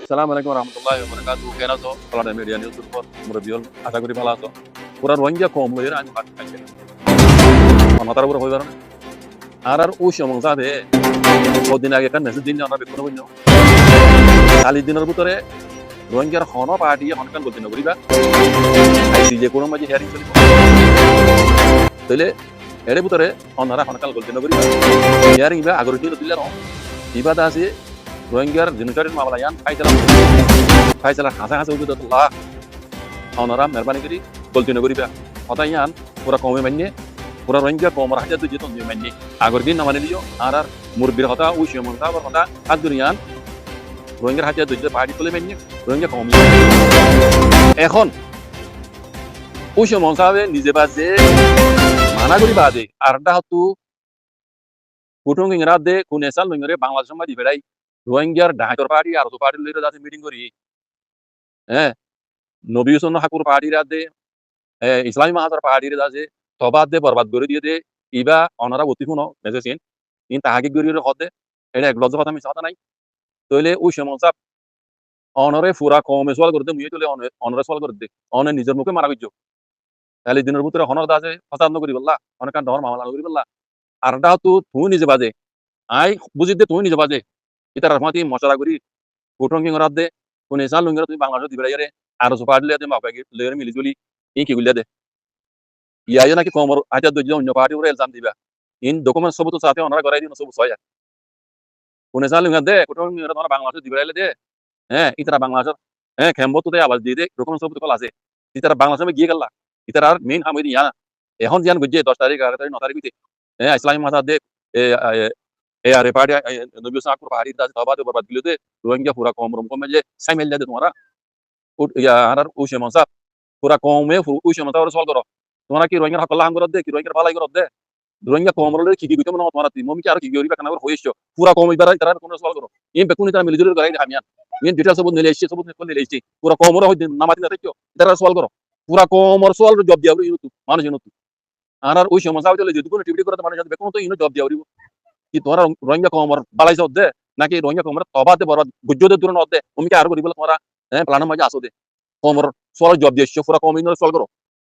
Assalamu alaikum warahmatullahi wabarakatuh. Kena so kalau ada media news report murabiol asa kuri pala so. Pura Rohingya kom lo ira anju kat kaje. Ono tara pura hoibar. Arar u shomong sa de. Kodin age kan message din jana be kono bonyo. Kali dinar butore Rohingya hono party honkan goltin nagori ba. ICJ kono maji hearing choli. Tele ere butore onara honkal goltin nagori ba. Hearing ba agorti dillaro. Ibada ase Rohingya genocide मामला यान फाइसला खासा खासा ube तो ला ऑनरा मेहरबानी करी गलती न करी बा पता यान पूरा कौमे मन्ने पूरा रोहिंग्या कौम राजा तो जेतो नि मन्ने आगर दिन नमाने लियो आर मुरबिर हता उ शेमंता बर हता आद दुनियान रोहिंग्या हाजा तो जे पार्टी तले मन्ने रोहिंग्या कौम এখন उ शेमंता वे निजे बाजे माना करी बादे आरडा हतु কুটুং ইংরাজ দে কুনেসাল নংরে বাংলাদেশ মাঝি বেড়াই রোহিঙ্গার ঢাকার পার্টি আর তো পার্টি লইরা যাতে মিটিং করি হ্যাঁ নবী হোসেন হাকুর পার্টি রাতে ইসলামী মাহাজার পার্টি রাতে তবাদ দে বরবাদ করে দিয়ে দে ইবা অনারা অতি কোনো মেসেজিন ইন তাহাকি গরির হদে এটা এক লজ্জা কথা আমি কথা নাই তইলে ওই সমস্যা অনরে ফুরা কমে সওয়াল করতে মুই তইলে অনরে সওয়াল করতে অনে নিজের মুখে মারা গজ্জ তাহলে দিনের ভিতরে হনর দাসে ফসাদ নকরি বললা অনেক কান ধর মামলা করি বললা আর দাও তুই নিজে বাজে আই বুঝি দে তুই নিজে বাজে এটা রহমাতি মশলা করি কুটং কিং রাত দে কোন এসাল লুঙ্গরা তুমি বাংলাদেশ দিবে রে আর সো পাড়লে দে মাপাগে লের মিলি জুলি ই কি গুলিয়া দে ইয়া নাকি কমর আটা দজ্জ অন্য পার্টি ওরে এলজাম দিবা ইন ডকুমেন্ট সব তো সাথে ওনারা করাই দিন সব সয়া কোন এসাল লুঙ্গা দে কুটং কিং রাত তোমরা বাংলাদেশ দিবে রে দে হ্যাঁ ইতারা বাংলাদেশ হ্যাঁ খেমবো তো দে আওয়াজ দিয়ে দে ডকুমেন্ট সব তো কল আছে ইতারা বাংলাদেশে গিয়ে গেল ইতারা আর মেইন হামই দিয়া এখন জিয়ান বুঝে 10 তারিখ 11 তারিখ 9 তারিখ হইতে হ্যাঁ ইসলামী মাসাদ দে আর পার্টি নবী হোসেন হাকুর পার্টি দাস তবাদ বরবাদ গিলতে রোহিঙ্গা পুরা কম রকম যে সাইমেল দে তোমরা আর ও সমস্যা পুরা কমে ও সমস্যা ওর সলভ করো তোমরা কি রোহিঙ্গার হক লাহাম করতে কি রোহিঙ্গার ভালাই করতে রোহিঙ্গা কম রলে কি কইতে মনে তোমরা তুমি কি আর কি গরিবা কানা হইছো পুরা কম এবার তারা কোন সলভ করো ইম বেকুনি তারা মিলিজুরি করাই হামিয়ান মেন ডিটেইলস সব নিলে এসে সব নিলে এসে পুরা কম রহ নামাতি না থাকো তারা সলভ করো পুরা কম ওর সলভ জব দিয়াও ইনু মানুষ ইনু আর ওই সমস্যা হইলে যদি কোনো টিভি করতে মানুষ বেকুন তো ইনু জব দিয়াও কি তোমরা রোহিঙ্গা কম বালাইছ দে নাকি রোহিঙ্গা কমর তবাতে বরবাদ গুজ্জতে দূর নদে তুমি কি আর করিবল তোমরা হ্যাঁ প্ল্যান মাঝে আসো দে কমর সল জব দিয়েছো পুরা কম ইনর সল করো